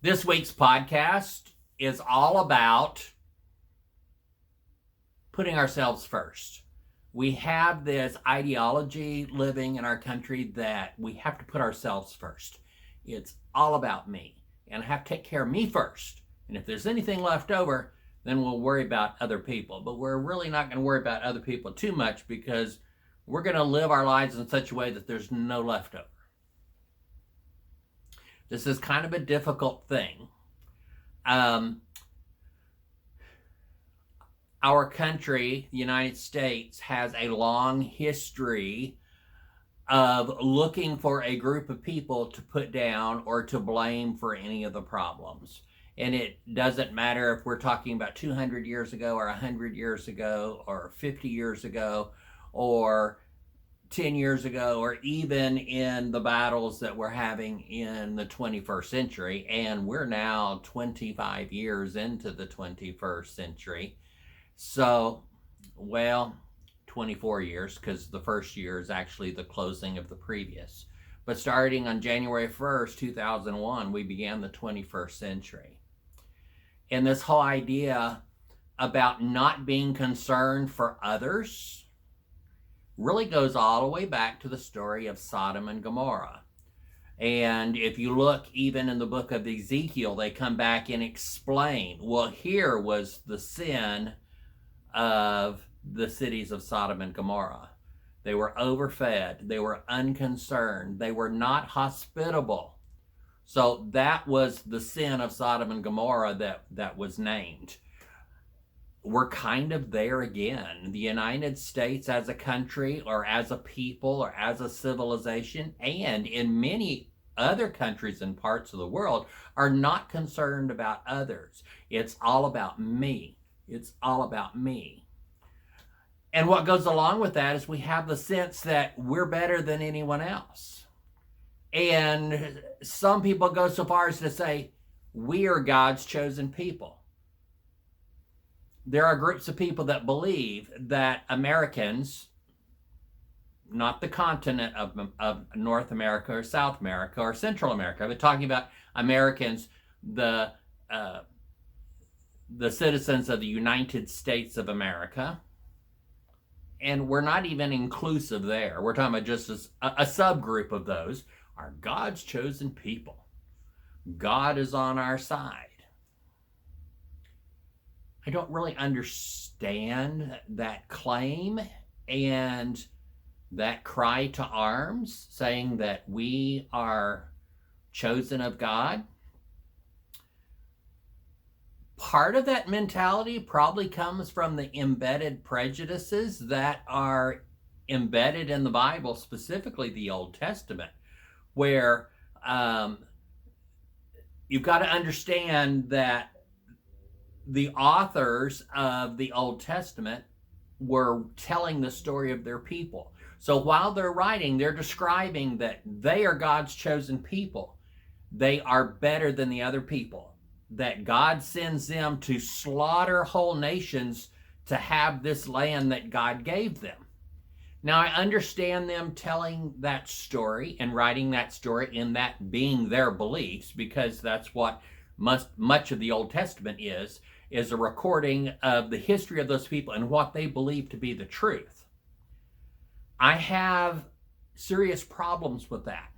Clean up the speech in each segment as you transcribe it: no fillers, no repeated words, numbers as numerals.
This week's podcast is all about putting ourselves first. We have this ideology living in our country that we have to put ourselves first. It's all about me, and I have to take care of me first. And if there's anything left over, then we'll worry about other people. But we're really not going to worry about other people too much because we're going to live our lives in such a way that there's no leftover. This is kind of a difficult thing. Our country, the United States, has a long history of looking for a group of people to put down or to blame for any of the problems. And it doesn't matter if we're talking about 200 years ago or 100 years ago or 50 years ago or 10 years ago, or even in the battles that we're having in the 21st century. And we're now 25 years into the 21st century. So, 24 years, because the first year is actually the closing of the previous. But starting on January 1st, 2001, we began the 21st century. And this whole idea about not being concerned for others really goes all the way back to the story of Sodom and Gomorrah. And if you look even in the book of Ezekiel, they come back and explain, well, here was the sin of the cities of Sodom and Gomorrah. They were overfed, they were unconcerned, they were not hospitable. So that was the sin of Sodom and Gomorrah that was named. We're kind of there again. The United States as a country or as a people or as a civilization, and in many other countries and parts of the world, are not concerned about others. It's all about me. It's all about me. And what goes along with that is we have the sense that we're better than anyone else. And some people go so far as to say, we are God's chosen people. There are groups of people that believe that Americans, not the continent of North America or South America or Central America, but talking about Americans, the citizens of the United States of America. And we're not even inclusive there. We're talking about just a subgroup of those are God's chosen people. God is on our side. I don't really understand that claim and that cry to arms, saying that we are chosen of God. Part of that mentality probably comes from the embedded prejudices that are embedded in the Bible, specifically the Old Testament, where you've got to understand that the authors of the Old Testament were telling the story of their people. So while they're writing, they're describing that they are God's chosen people. They are better than the other people. That God sends them to slaughter whole nations to have this land that God gave them. Now, I understand them telling that story and writing that story and that being their beliefs, because that's what much of the Old Testament is a recording of the history of those people and what they believe to be the truth. I have serious problems with that.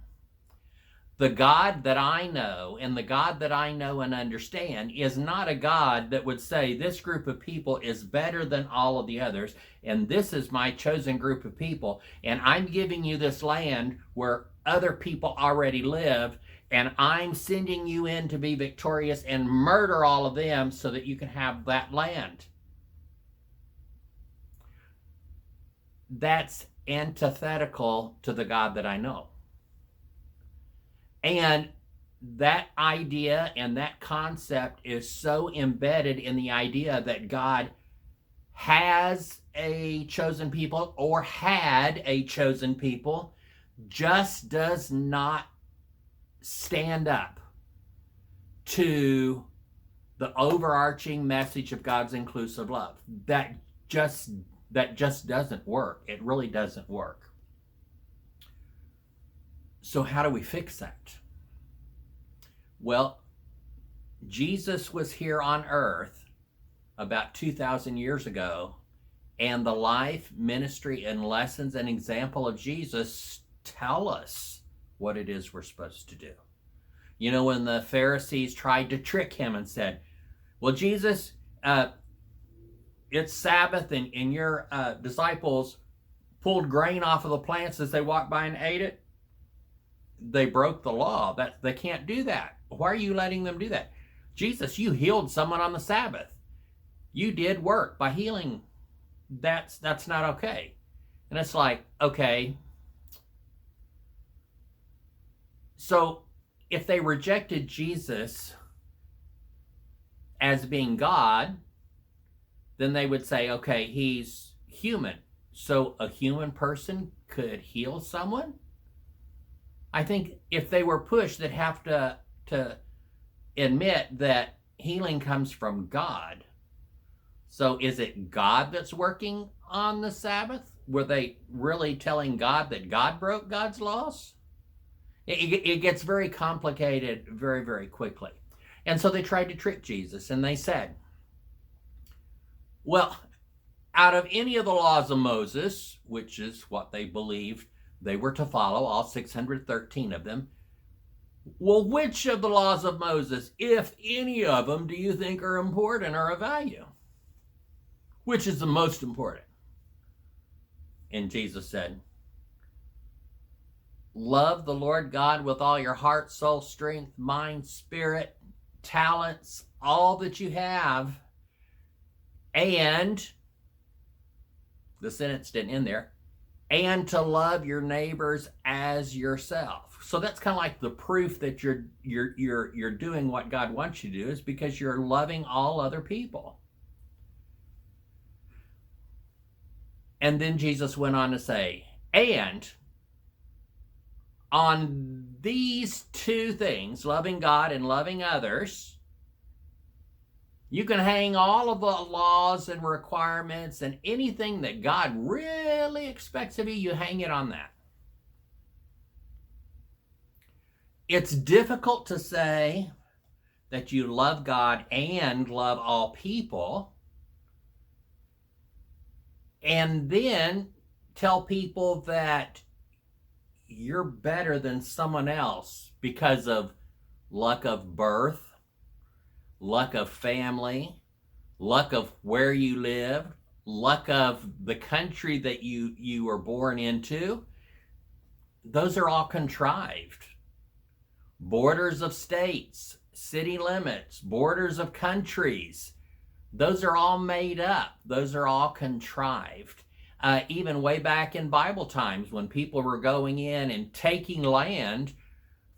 The God that I know and the God that I know and understand is not a God that would say this group of people is better than all of the others, and this is my chosen group of people, and I'm giving you this land where other people already live, and I'm sending you in to be victorious and murder all of them so that you can have that land. That's antithetical to the God that I know. And that idea and that concept is so embedded in the idea that God has a chosen people or had a chosen people just does not stand up to the overarching message of God's inclusive love. That just doesn't work. It really doesn't work. So how do we fix that? Well, Jesus was here on earth about 2,000 years ago, and the life, ministry, and lessons and example of Jesus tell us what it is we're supposed to do. You know, when the Pharisees tried to trick him and said, well, Jesus, it's Sabbath, and your disciples pulled grain off of the plants as they walked by and ate it. They broke the law. That they can't do that. Why are you letting them do that? Jesus, you healed someone on the Sabbath. You did work by healing. That's not okay. And it's like, okay. So if they rejected Jesus as being God, then they would say, okay, he's human. So a human person could heal someone? I think if they were pushed, they'd have to admit that healing comes from God. So is it God that's working on the Sabbath? Were they really telling God that God broke God's laws? It gets very complicated very, very quickly. And so they tried to trick Jesus, and they said, well, out of any of the laws of Moses, which is what they believed they were to follow, all 613 of them, well, which of the laws of Moses, if any of them, do you think are important or of value? Which is the most important? And Jesus said, love the Lord God with all your heart, soul, strength, mind, spirit, talents, all that you have. And, the sentence didn't end there, and to love your neighbors as yourself. So that's kind of like the proof that you're doing what God wants you to do, is because you're loving all other people. And then Jesus went on to say, and on these two things, loving God and loving others, you can hang all of the laws and requirements and anything that God really expects of you, you hang it on that. It's difficult to say that you love God and love all people, and then tell people that you're better than someone else because of luck of birth, luck of family, luck of where you live, luck of the country that you were born into. Those are all contrived. Borders of states, city limits, borders of countries, those are all made up. Those are all contrived. Even way back in Bible times, when people were going in and taking land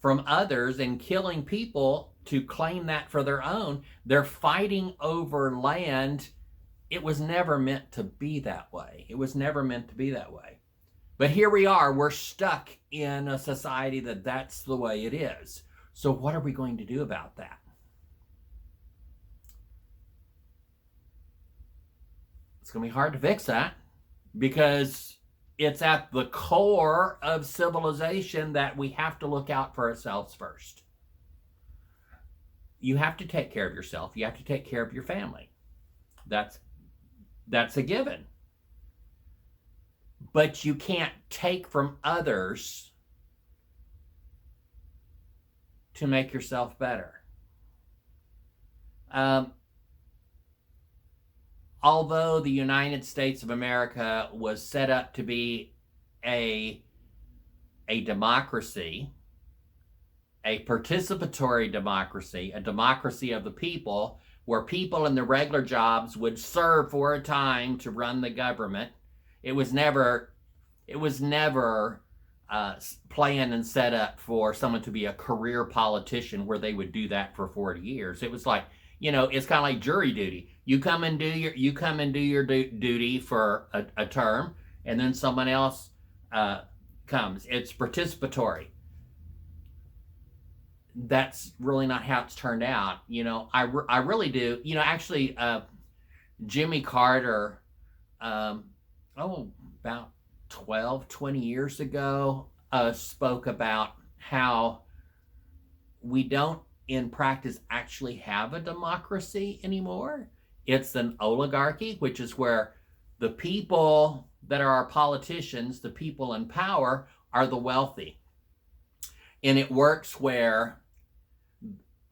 from others and killing people to claim that for their own, they're fighting over land. It was never meant to be that way. It was never meant to be that way. But here we are, we're stuck in a society that's the way it is. So what are we going to do about that? It's going to be hard to fix that, because it's at the core of civilization that we have to look out for ourselves first. You have to take care of yourself. You have to take care of your family. That's a given. But you can't take from others to make yourself better. Although the United States of America was set up to be a democracy, a participatory democracy, a democracy of the people, where people in their regular jobs would serve for a time to run the government, it was never planned and set up for someone to be a career politician where they would do that for 40 years. It was like, it's kind of like jury duty. You come and do your duty for a term, and then someone else comes. It's participatory. That's really not how it's turned out. I really do. Actually, Jimmy Carter, about 20 years ago, spoke about how we don't in practice actually have a democracy anymore. It's an oligarchy, which is where the people that are our politicians, the people in power, are the wealthy. And it works where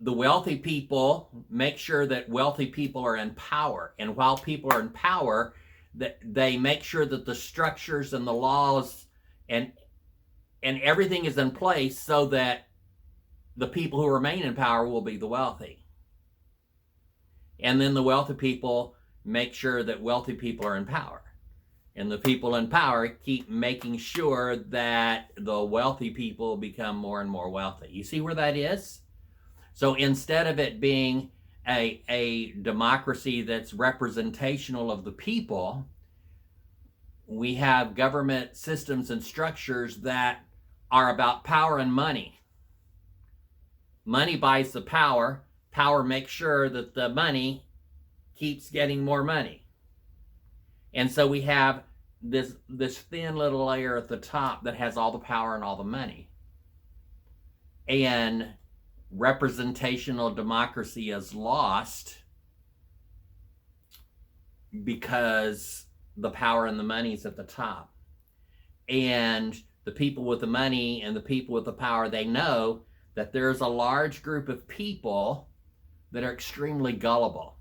the wealthy people make sure that wealthy people are in power. And while people are in power, that they make sure that the structures and the laws and everything is in place so that the people who remain in power will be the wealthy. And then the wealthy people make sure that wealthy people are in power. And the people in power keep making sure that the wealthy people become more and more wealthy. You see where that is? So instead of it being a democracy that's representational of the people, we have government systems and structures that are about power and money. Money buys the power. Power makes sure that the money keeps getting more money. And so we have this thin little layer at the top that has all the power and all the money. And representational democracy is lost because the power and the money is at the top. And the people with the money and the people with the power, they know that there's a large group of people that are extremely gullible.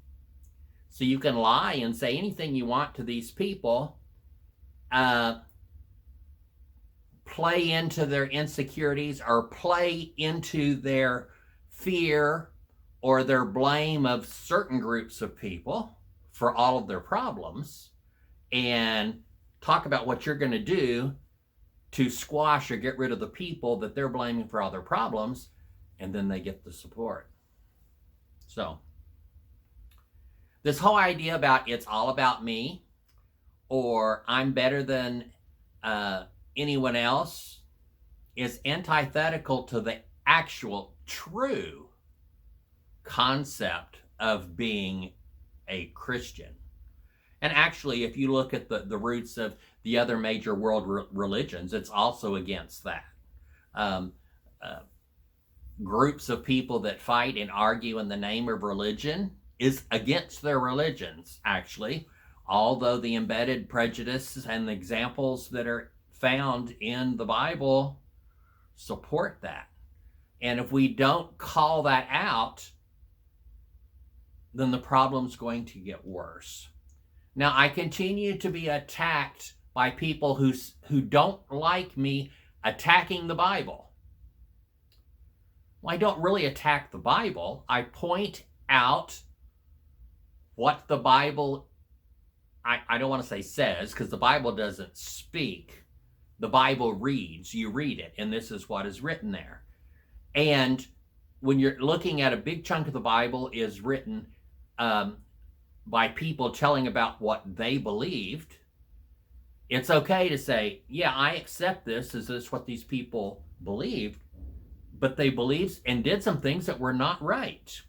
So you can lie and say anything you want to these people, play into their insecurities or play into their fear or their blame of certain groups of people for all of their problems, and talk about what you're going to do to squash or get rid of the people that they're blaming for all their problems, and then they get the support. So this whole idea about it's all about me or I'm better than anyone else is antithetical to the actual true concept of being a Christian. And actually, if you look at the roots of the other major world religions, it's also against that. Groups of people that fight and argue in the name of religion is against their religions, actually, although the embedded prejudices and the examples that are found in the Bible support that. And if we don't call that out, then the problem's going to get worse. Now, I continue to be attacked by people who don't like me attacking the Bible. Well, I don't really attack the Bible. I point out what the Bible, I don't want to say says, because the Bible doesn't speak. The Bible reads. You read it, and this is what is written there. And when you're looking at a big chunk of the Bible is written by people telling about what they believed, it's okay to say, yeah, I accept this. Is this what these people believed? But they believed and did some things that were not right.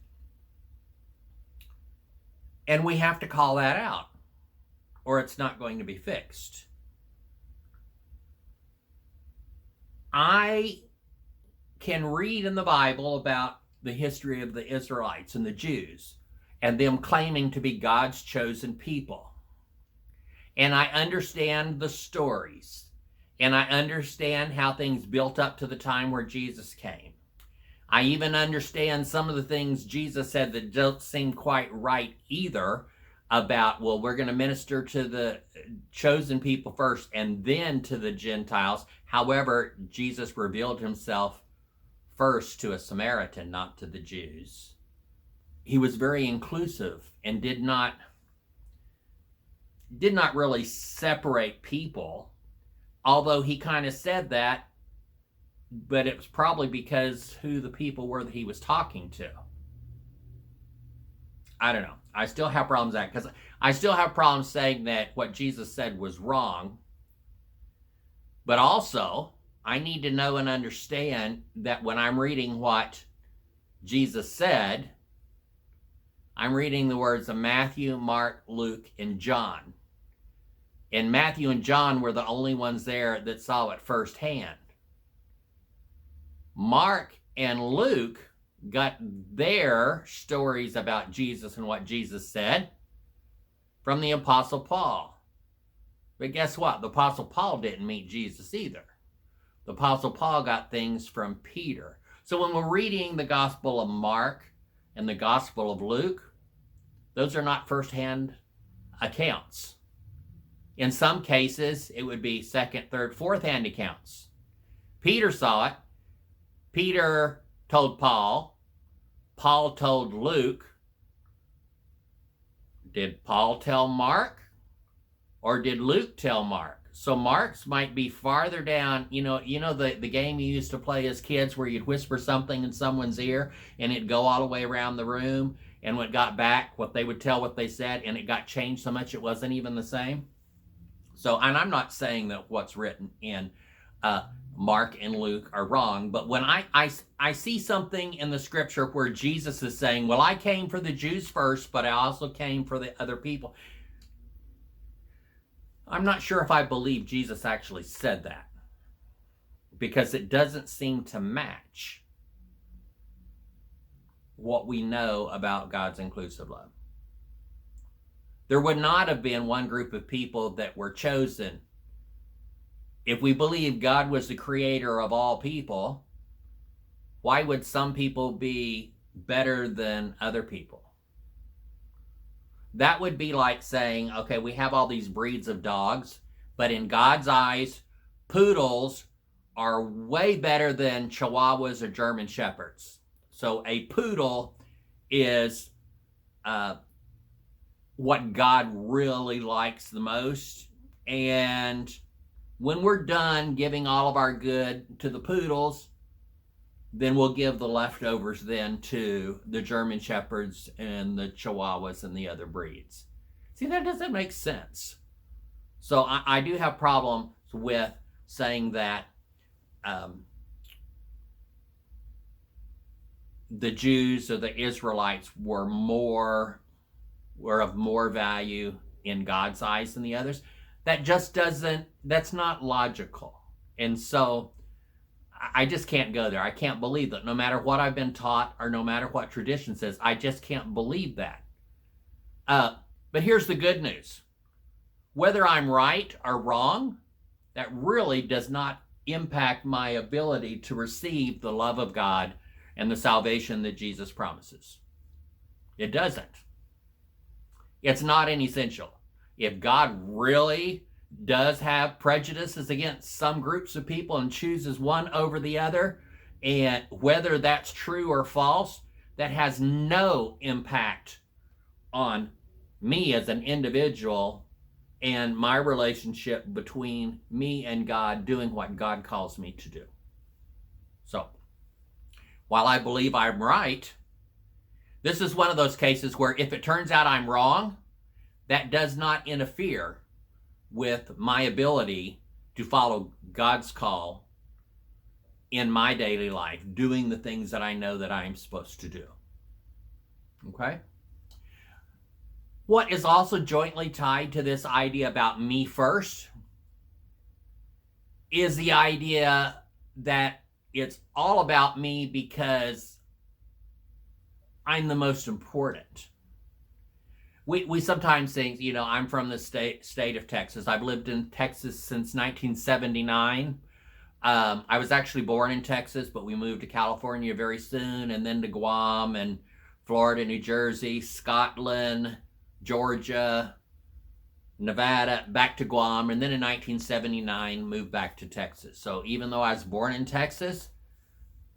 And we have to call that out, or it's not going to be fixed. I can read in the Bible about the history of the Israelites and the Jews and them claiming to be God's chosen people. And I understand the stories. And I understand how things built up to the time where Jesus came. I even understand some of the things Jesus said that don't seem quite right either about, well, we're going to minister to the chosen people first and then to the Gentiles. However, Jesus revealed himself first to a Samaritan, not to the Jews. He was very inclusive and did not really separate people, although he kind of said that, but it was probably because who the people were that he was talking to. I don't know. I still have problems with that, because I still have problems saying that what Jesus said was wrong. But also, I need to know and understand that when I'm reading what Jesus said, I'm reading the words of Matthew, Mark, Luke, and John. And Matthew and John were the only ones there that saw it firsthand. Mark and Luke got their stories about Jesus and what Jesus said from the Apostle Paul. But guess what? The Apostle Paul didn't meet Jesus either. The Apostle Paul got things from Peter. So when we're reading the Gospel of Mark and the Gospel of Luke, those are not firsthand accounts. In some cases, it would be second, third, fourth-hand accounts. Peter saw it. Peter told Paul. Paul told Luke. Did Paul tell Mark? Or did Luke tell Mark? So Mark's might be farther down. You know the game you used to play as kids where you'd whisper something in someone's ear and it'd go all the way around the room, and when it got back, what they would tell what they said, and it got changed so much it wasn't even the same. So, and I'm not saying that what's written in Mark and Luke are wrong, but when I see something in the scripture where Jesus is saying, well, I came for the Jews first, but I also came for the other people, I'm not sure if I believe Jesus actually said that, because it doesn't seem to match what we know about God's inclusive love. There would not have been one group of people that were chosen. If we believe God was the creator of all people, why would some people be better than other people? That would be like saying, okay, we have all these breeds of dogs, but in God's eyes, poodles are way better than chihuahuas or German shepherds. So a poodle is what God really likes the most. And when we're done giving all of our good to the poodles, then we'll give the leftovers then to the German shepherds and the chihuahuas and the other breeds. See, that doesn't make sense. So I do have problems with saying that the Jews or the Israelites were of more value in God's eyes than the others. That just doesn't, that's not logical. And so I just can't go there. I can't believe that. No matter what I've been taught or no matter what tradition says, I just can't believe that. But here's the good news. Whether I'm right or wrong, that really does not impact my ability to receive the love of God and the salvation that Jesus promises. It doesn't. It's not an essential. If God really does have prejudices against some groups of people and chooses one over the other, and whether that's true or false, that has no impact on me as an individual and my relationship between me and God doing what God calls me to do. So, while I believe I'm right, this is one of those cases where if it turns out I'm wrong, that does not interfere with my ability to follow God's call in my daily life, doing the things that I know that I'm supposed to do. Okay? What is also jointly tied to this idea about me first is the idea that it's all about me because I'm the most important. We sometimes think, I'm from the state of Texas. I've lived in Texas since 1979. I was actually born in Texas, but we moved to California very soon, and then to Guam and Florida, New Jersey, Scotland, Georgia, Nevada, back to Guam, and then in 1979 moved back to Texas. So even though I was born in Texas,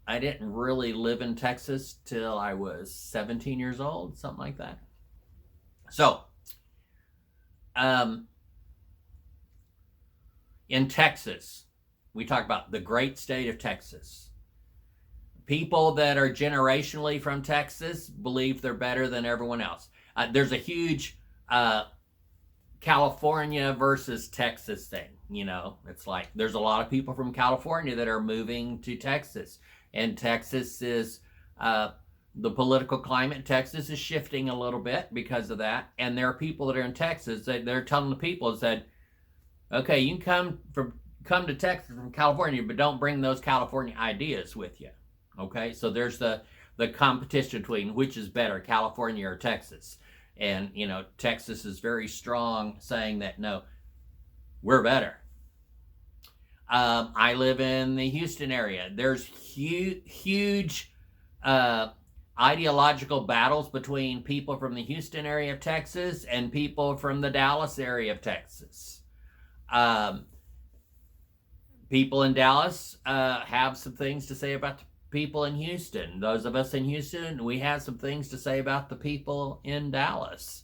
I didn't really live in Texas till I was 17 years old, something like that. So, in Texas, we talk about the great state of Texas. People that are generationally from Texas believe they're better than everyone else. There's a huge California versus Texas thing. It's like there's a lot of people from California that are moving to Texas, and Texas is the political climate in Texas is shifting a little bit because of that. And there are people that are in Texas that they're telling the people that, okay, you can come to Texas from California, but don't bring those California ideas with you. Okay, so there's the the competition between which is better, California or Texas. And, Texas is very strong saying that, no, we're better. I live in the Houston area. There's huge ideological battles between people from the Houston area of Texas and people from the Dallas area of Texas. People in Dallas have some things to say about the people in Houston. Those of us in Houston, we have some things to say about the people in Dallas.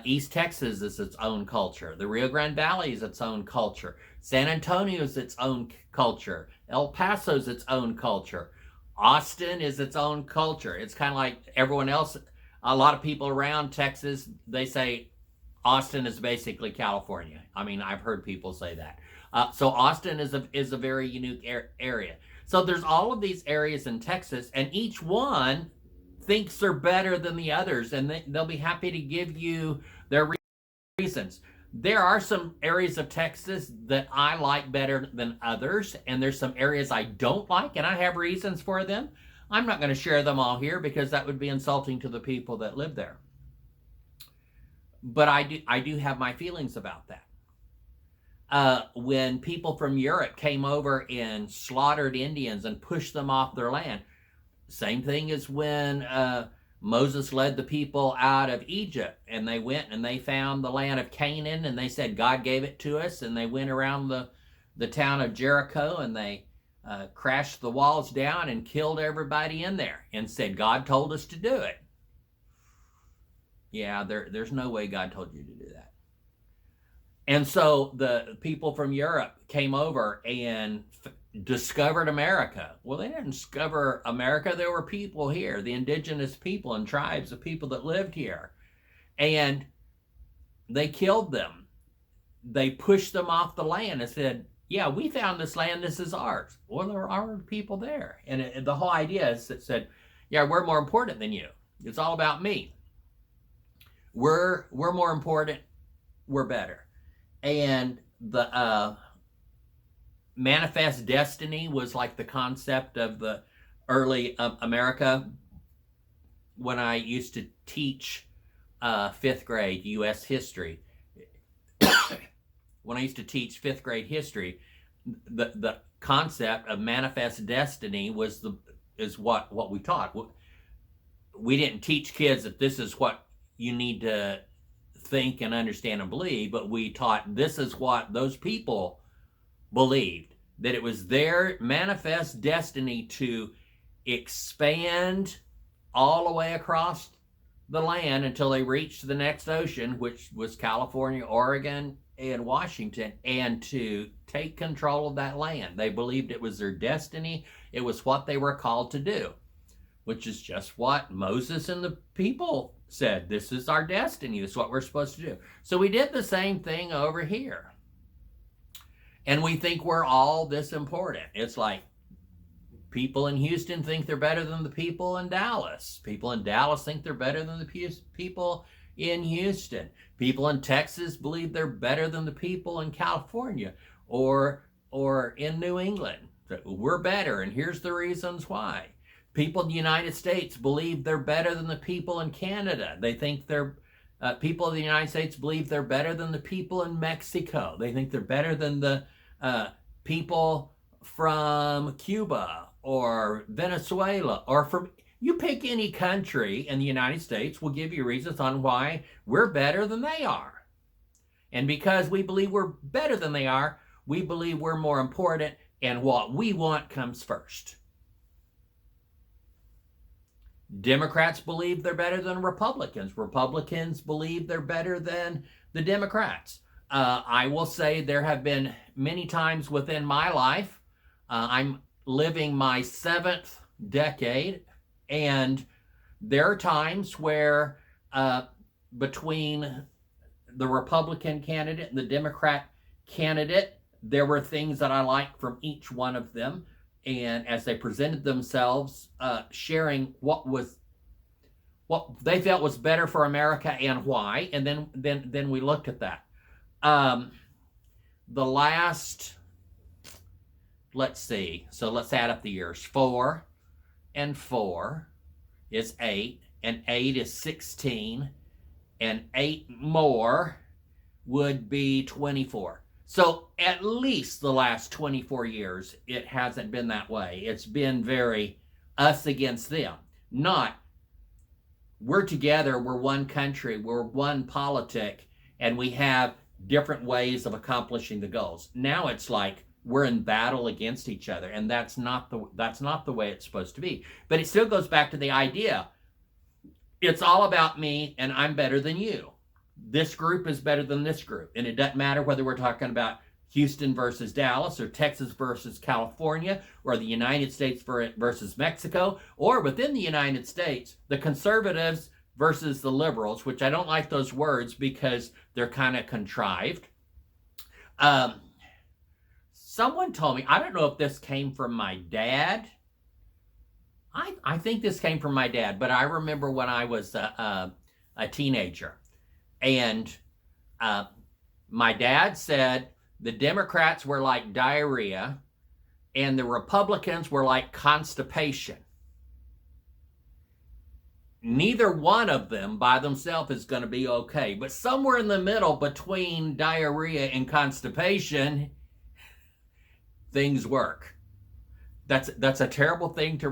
East Texas is its own culture. The Rio Grande Valley is its own culture. San Antonio is its own culture. El Paso is its own culture. Austin is its own culture. It's kind of like everyone else. A lot of people around Texas, they say Austin is basically California. I mean, I've heard people say that. So Austin is a very unique area. So there's all of these areas in Texas, and each one thinks they're better than the others, and they'll be happy to give you their reasons. There are some areas of Texas that I like better than others, and there's some areas I don't like, and I have reasons for them. I'm not going to share them all here because that would be insulting to the people that live there. But I do have my feelings about that. When people from Europe came over and slaughtered Indians and pushed them off their land, same thing as when Moses led the people out of Egypt, and they went and they found the land of Canaan, and they said God gave it to us, and they went around the town of Jericho, and they crashed the walls down and killed everybody in there and said God told us to do it. Yeah, there's no way God told you to do that. And so the people from Europe came over and discovered America. Well, they didn't discover America. There were people here, the indigenous people and tribes of people that lived here. And they killed them. They pushed them off the land and said, yeah, we found this land. This is ours. Well, there are people there. And the whole idea is that said, yeah, we're more important than you. It's all about me. We're more important. We're better. And the manifest destiny was like the concept of the early America. When I used to teach 5th grade U.S. history, when I used to teach 5th grade history, the concept of manifest destiny is what we taught. We didn't teach kids that this is what you need to think and understand and believe, but we taught this is what those people believed, that it was their manifest destiny to expand all the way across the land until they reached the next ocean, which was California, Oregon, and Washington, and to take control of that land. They believed it was their destiny. It was what they were called to do, which is just what Moses and the people said. This is our destiny. This is what we're supposed to do. So we did the same thing over here. And we think we're all this important. It's like people in Houston think they're better than the people in Dallas. People in Dallas think they're better than the people in Houston. People in Texas believe they're better than the people in California or in New England. We're better, and here's the reasons why. People in the United States believe they're better than the people in Canada. They think people in the United States believe they're better than the people in Mexico. They think they're better than the people from Cuba or Venezuela or from, you pick any country in the United States, will give you reasons on why we're better than they are. And because we believe we're better than they are, we believe we're more important, and what we want comes first. Democrats believe they're better than Republicans. Republicans believe they're better than the Democrats. I will say there have been many times within my life, I'm living my 7th decade, and there are times where between the Republican candidate and the Democrat candidate, there were things that I liked from each one of them. And as they presented themselves, sharing what they felt was better for America and why, and then we looked at that. The last, let's see, so let's add up the years. 4, and 4 is 8, and 8 is 16, and 8 more would be 24. So at least the last 24 years, it hasn't been that way. It's been very us against them. Not, we're together, we're one country, we're one politic, and we have different ways of accomplishing the goals. Now it's like we're in battle against each other, and that's not the way it's supposed to be. But it still goes back to the idea, it's all about me and I'm better than you. This group is better than this group. And it doesn't matter whether we're talking about Houston versus Dallas, or Texas versus California, or the United States versus Mexico, or within the United States, the conservatives versus the liberals, which I don't like those words because they're kind of contrived. Someone told me, I don't know if this came from my dad. I think this came from my dad, but I remember when I was a teenager, and my dad said the Democrats were like diarrhea and the Republicans were like constipation. Neither one of them by themselves is going to be okay, but somewhere in the middle between diarrhea and constipation, things work. That's a terrible thing to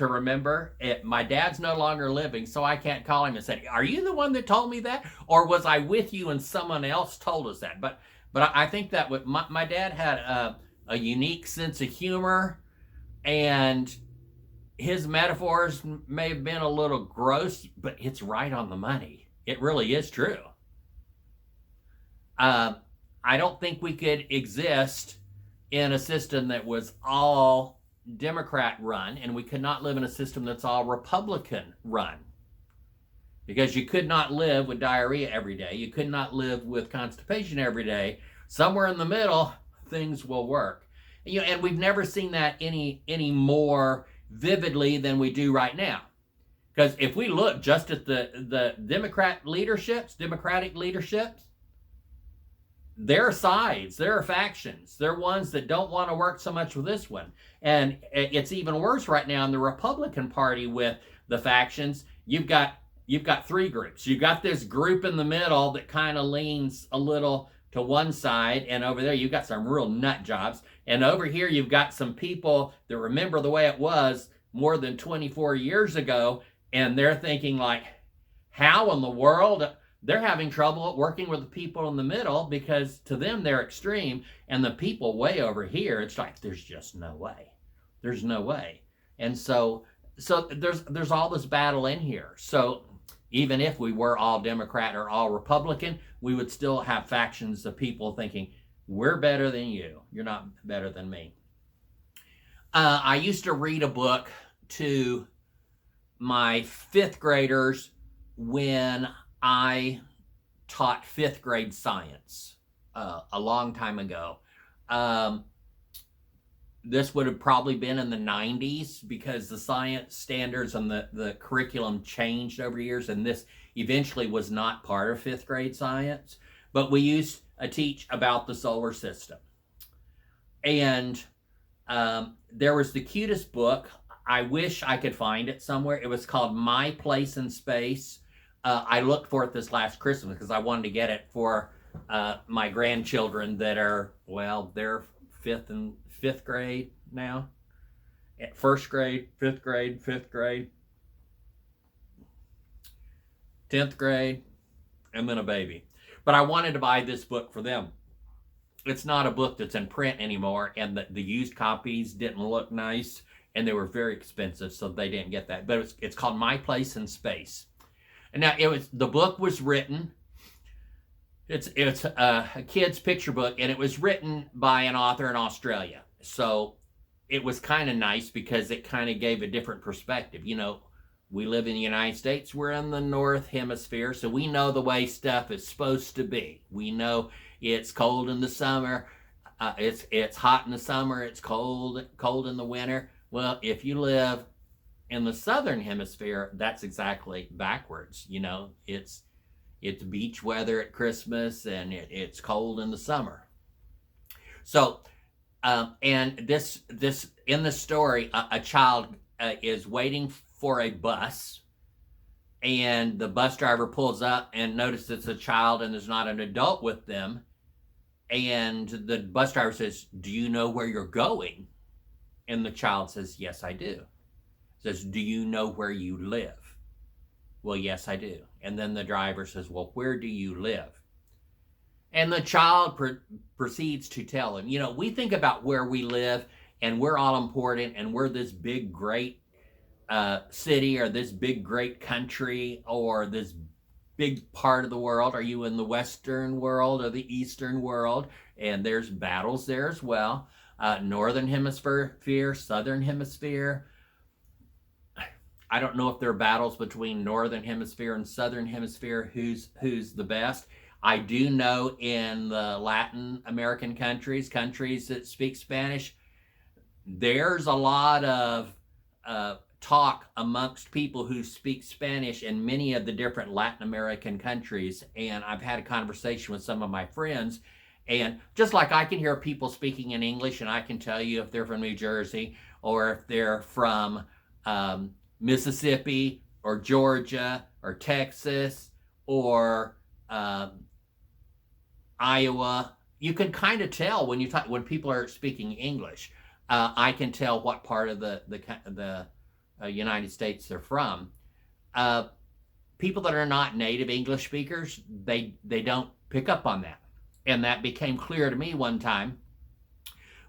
remember. My dad's no longer living, so I can't call him and say, "Are you the one that told me that, or was I with you and someone else told us that?" But I think that my dad had a unique sense of humor, and his metaphors may have been a little gross, but it's right on the money. It really is true. I don't think we could exist in a system that was all Democrat run, and we could not live in a system that's all Republican run. Because you could not live with diarrhea every day. You could not live with constipation every day. Somewhere in the middle, things will work. And we've never seen that any more vividly than we do right now. Because if we look just at the Democratic leaderships, there are sides, there are factions. There are ones that don't want to work so much with this one. And it's even worse right now in the Republican Party with the factions. You've got 3 groups. You've got this group in the middle that kind of leans a little to one side, and over there you've got some real nut jobs. And over here you've got some people that remember the way it was more than 24 years ago, and they're thinking like, how in the world? They're having trouble working with the people in the middle because to them they're extreme, and the people way over here, it's like there's just no way. There's no way. And so there's all this battle in here. So even if we were all Democrat or all Republican, we would still have factions of people thinking, we're better than you. You're not better than me. I used to read a book to my 5th graders when I taught 5th grade science a long time ago. This would have probably been in the 90s because the science standards and the curriculum changed over years, and this eventually was not part of 5th grade science. But we used to teach about the solar system. And there was the cutest book. I wish I could find it somewhere. It was called My Place in Space. I looked for it this last Christmas because I wanted to get it for my grandchildren that are, well, they're 5th grade now. 1st grade, 5th grade, 5th grade, 10th grade, and then a baby. But I wanted to buy this book for them. It's not a book that's in print anymore, and the used copies didn't look nice, and they were very expensive, so they didn't get that. But it's called My Place in Space. And now the book was written. It's a kid's picture book, and it was written by an author in Australia. So it was kind of nice because it kind of gave a different perspective. You know, we live in the United States. We're in the North Hemisphere, so we know the way stuff is supposed to be. We know it's cold in the summer. It's hot in the summer. It's cold in the winter. Well, if you live in the Southern Hemisphere, that's exactly backwards. You know, it's beach weather at Christmas, and it's cold in the summer. So, and this in the story, a child is waiting for a bus, and the bus driver pulls up and notices it's a child and there's not an adult with them. And the bus driver says, "Do you know where you're going?" And the child says, "Yes, I do." Says, "Do you know where you live?" "Well, yes, I do." And then the driver says, "Well, where do you live?" And the child proceeds to tell him. You know, we think about where we live and we're all important and we're this big, great city or this big, great country or this big part of the world. Are you in the Western world or the Eastern world? And there's battles there as well. Northern Hemisphere, Southern Hemisphere. I don't know if there are battles between Northern Hemisphere and Southern Hemisphere, who's the best. I do know in the Latin American countries that speak Spanish, there's a lot of talk amongst people who speak Spanish in many of the different Latin American countries. And I've had a conversation with some of my friends, and just like I can hear people speaking in English and I can tell you if they're from New Jersey or if they're from Mississippi or Georgia or Texas or Iowa, you can kind of tell when people are speaking English. I can tell what part of the United States they're from. People that are not native English speakers, they don't pick up on that. And that became clear to me one time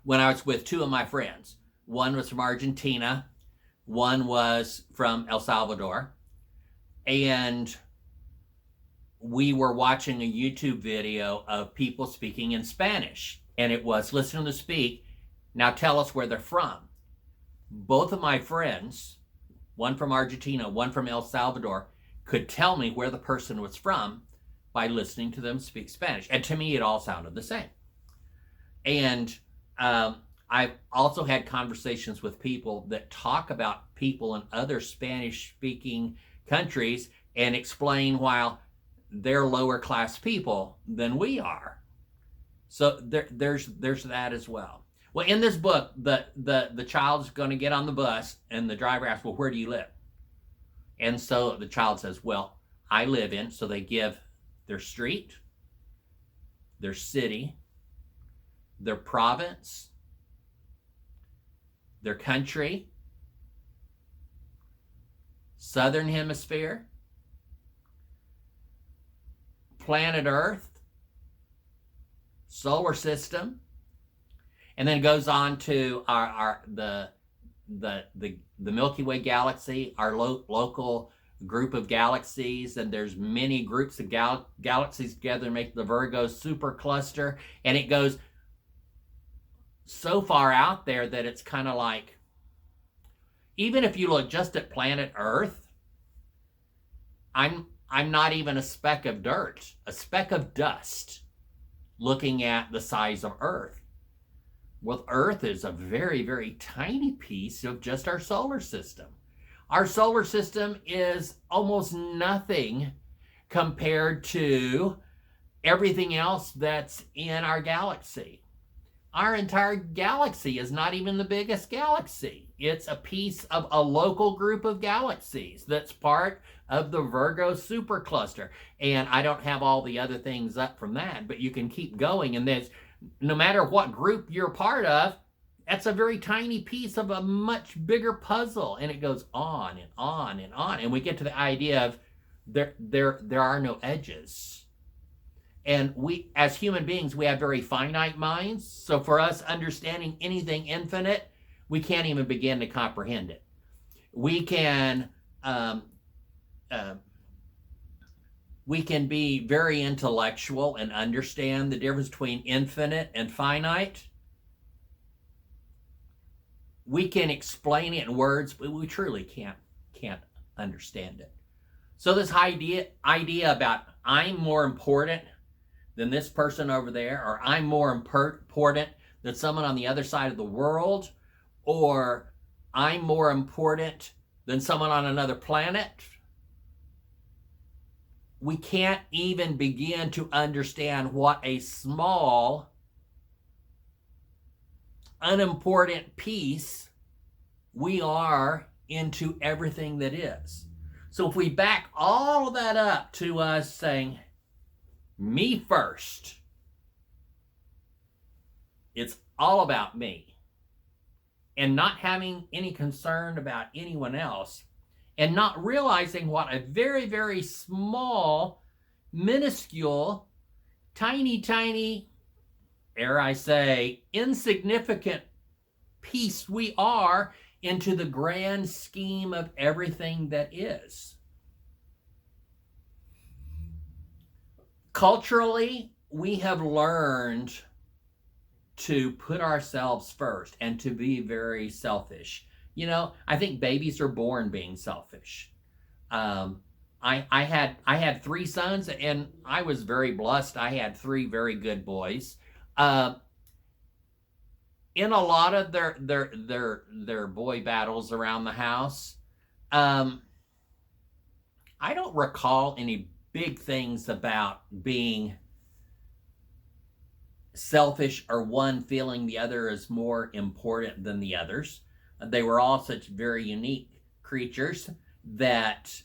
when I was with two of my friends. One was from Argentina, one was from El Salvador, and we were watching a YouTube video of people speaking in Spanish, and it was, "Listen to them speak, now tell us where they're from." Both of my friends, one from Argentina, one from El Salvador, could tell me where the person was from by listening to them speak Spanish. And to me, it all sounded the same. And I've also had conversations with people that talk about people in other Spanish-speaking countries and explain why they're lower class people than we are. So there's that as well. Well, in this book, the child's going to get on the bus, and the driver asks, "Well, where do you live?" And so the child says, "Well, I live in," so they give their street, their city, their province, their country, Southern Hemisphere, planet Earth, solar system, and then it goes on to the Milky Way galaxy, our local group of galaxies, and there's many groups of galaxies together to make the Virgo supercluster, and it goes so far out there that it's kind of like, even if you look just at planet Earth, I'm not even a speck of dirt, a speck of dust, looking at the size of Earth. Well, Earth is a very, very tiny piece of just our solar system. Our solar system is almost nothing compared to everything else that's in our galaxy. Our entire galaxy is not even the biggest galaxy. It's a piece of a local group of galaxies that's part of the Virgo supercluster. And I don't have all the other things up from that, but you can keep going. And there's, no matter what group you're part of, that's a very tiny piece of a much bigger puzzle. And it goes on and on and on. And we get to the idea of there are no edges. And we, as human beings, we have very finite minds. So for us, understanding anything infinite, we can't even begin to comprehend it. We can be very intellectual and understand the difference between infinite and finite. We can explain it in words, but we truly can't understand it. So this idea about I'm more important than this person over there, or I'm more important than someone on the other side of the world, or I'm more important than someone on another planet. We can't even begin to understand what a small, unimportant piece we are into everything that is. So if we back all of that up to us saying, me first, it's all about me, and not having any concern about anyone else, and not realizing what a very, very small, minuscule, tiny, ere I say, insignificant piece we are into the grand scheme of everything that is. Culturally, we have learned to put ourselves first and to be very selfish. You know, I think babies are born being selfish. I had 3 sons, and I was very blessed. I had 3 very good boys. In a lot of their boy battles around the house, I don't recall any big things about being selfish or one feeling the other is more important than the others. They were all such very unique creatures that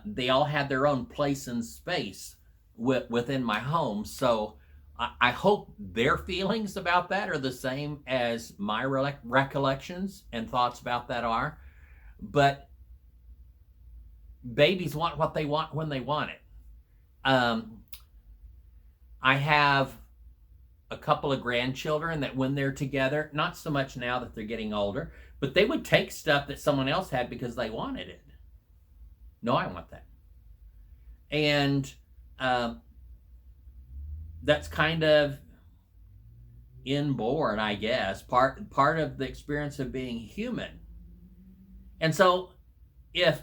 they all had their own place and space within my home. So I hope their feelings about that are the same as my recollections and thoughts about that are. But babies want what they want when they want it. I have a couple of grandchildren that when they're together, not so much now that they're getting older, but they would take stuff that someone else had because they wanted it. No, I want that. And that's kind of inborn, I guess, part of the experience of being human. And so if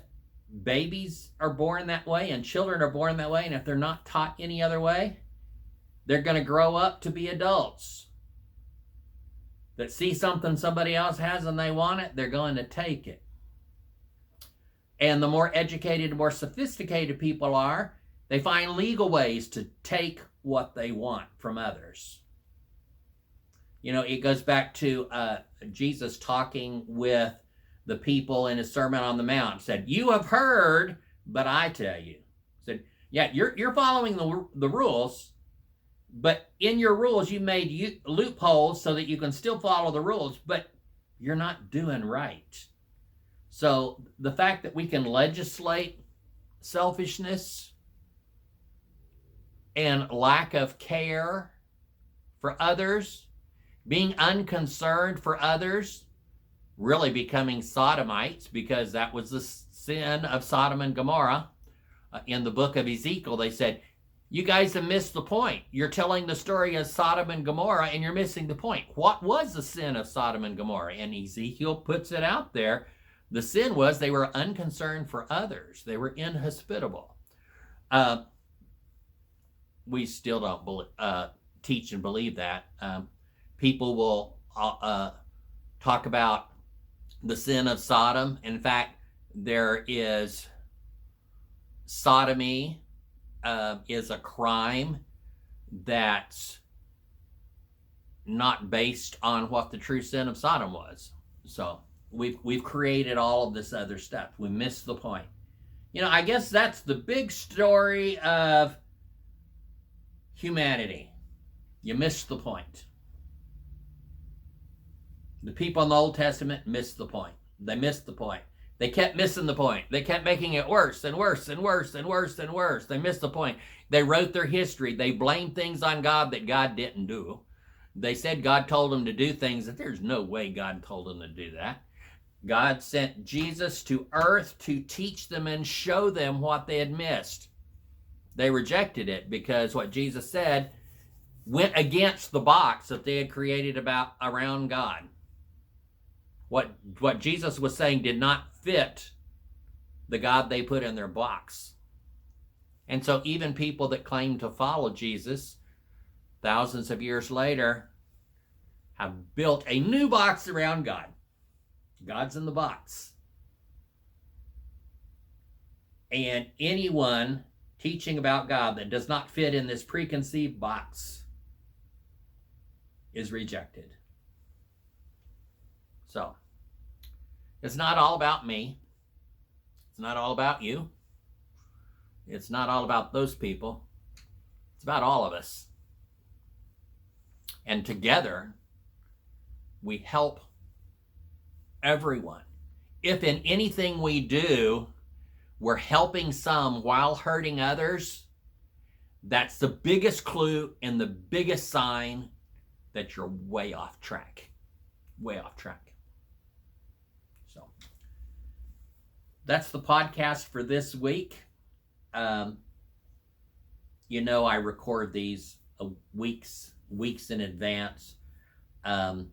babies are born that way and children are born that way, and if they're not taught any other way, they're going to grow up to be adults that see something somebody else has and they want it, they're going to take it. And the more educated, more sophisticated people are, they find legal ways to take what they want from others. You know, it goes back to Jesus talking with the people in his Sermon on the Mount. Said, "You have heard, but I tell you." Said, "Yeah, you're following the rules, but in your rules you made loopholes so that you can still follow the rules, but you're not doing right." So the fact that we can legislate selfishness and lack of care for others, being unconcerned for others, really becoming sodomites, because that was the sin of Sodom and Gomorrah. In the book of Ezekiel, they said, "You guys have missed the point. You're telling the story of Sodom and Gomorrah and you're missing the point. What was the sin of Sodom and Gomorrah?" And Ezekiel puts it out there. The sin was they were unconcerned for others. They were inhospitable. We still don't teach and believe that. People will talk about the sin of Sodom. In fact, there is sodomy is a crime that's not based on what the true sin of Sodom was. So we've created all of this other stuff. We missed the point. You know, I guess that's the big story of humanity. You missed the point. The people in the Old Testament missed the point. They missed the point. They kept missing the point. They kept making it worse and worse and worse and worse and worse. They missed the point. They wrote their history. They blamed things on God that God didn't do. They said God told them to do things that there's no way God told them to do that. God sent Jesus to earth to teach them and show them what they had missed. They rejected it because what Jesus said went against the box that they had created around God. What Jesus was saying did not fit the God they put in their box. And so even people that claim to follow Jesus thousands of years later have built a new box around God. God's in the box. And anyone teaching about God that does not fit in this preconceived box is rejected. So, It's not all about me. It's not all about you. It's not all about those people. It's about all of us. And together, we help everyone. If in anything we do, we're helping some while hurting others, that's the biggest clue and the biggest sign that you're way off track. Way off track. So, that's the podcast for this week. You know, I record these weeks in advance. I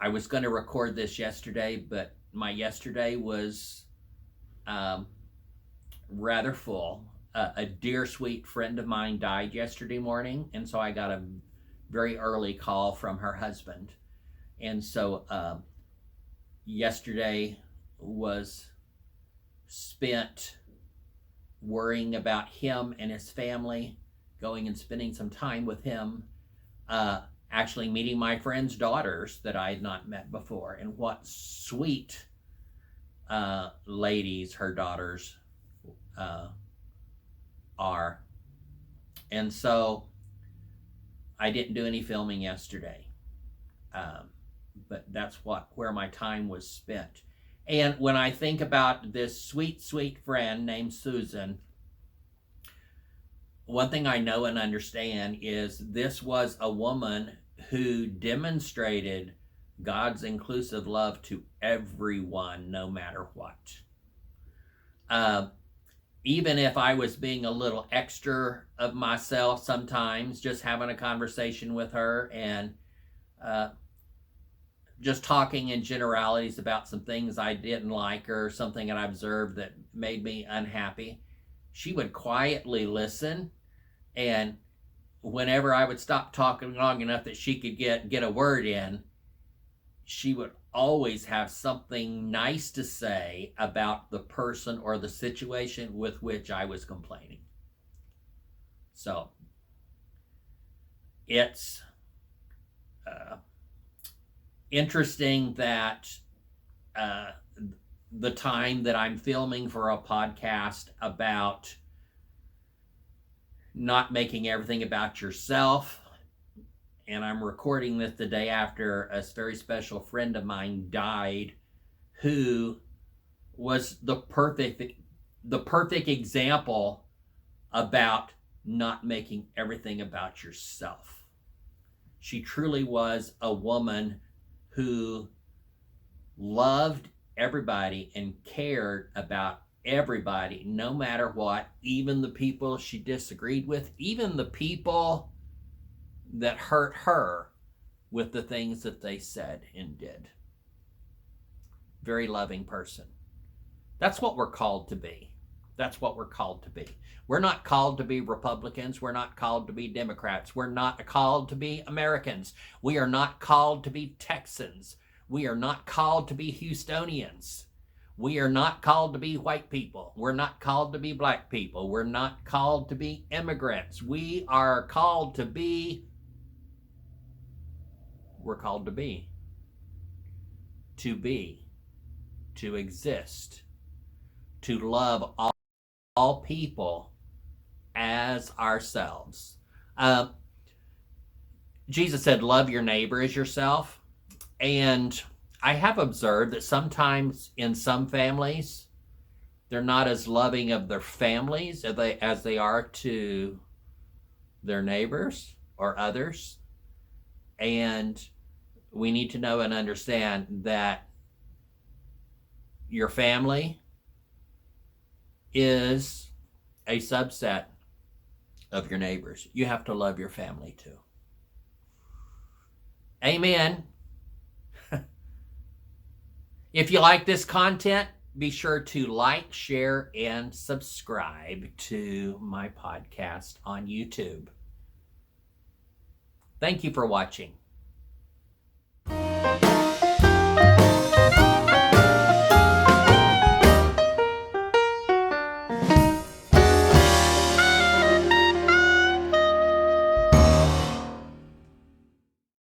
was going to record this yesterday, but my yesterday was rather full. A dear, sweet friend of mine died yesterday morning, and so I got a very early call from her husband. And so yesterday was spent worrying about him and his family, going and spending some time with him, actually meeting my friend's daughters that I had not met before. And what sweet ladies her daughters are. And so I didn't do any filming yesterday, but that's where my time was spent. And when I think about this sweet, sweet friend named Susan, one thing I know and understand is this was a woman who demonstrated God's inclusive love to everyone, no matter what. Even if I was being a little extra of myself sometimes, just having a conversation with her and just talking in generalities about some things I didn't like or something that I observed that made me unhappy, she would quietly listen. And whenever I would stop talking long enough that she could get a word in, she would always have something nice to say about the person or the situation with which I was complaining. So it's interesting that the time that I'm filming for a podcast about not making everything about yourself, and I'm recording this the day after a very special friend of mine died, who was the perfect example about not making everything about yourself. She truly was a woman who loved everybody and cared about everybody, no matter what, even the people she disagreed with, even the people that hurt her with the things that they said and did. Very loving person. That's what we're called to be. That's what we're called to be. We're not called to be Republicans. We're not called to be Democrats. We're not called to be Americans. We are not called to be Texans. We are not called to be Houstonians. We are not called to be white people. We're not called to be black people. We're not called to be immigrants. We are called to be, we're called to be, to exist, to love all people as ourselves. Jesus said, love your neighbor as yourself. And I have observed that sometimes in some families, they're not as loving of their families as they are to their neighbors or others. And we need to know and understand that your family is a subset of your neighbors. You have to love your family too. Amen. If you like this content, be sure to like, share, and subscribe to my podcast on YouTube. Thank you for watching.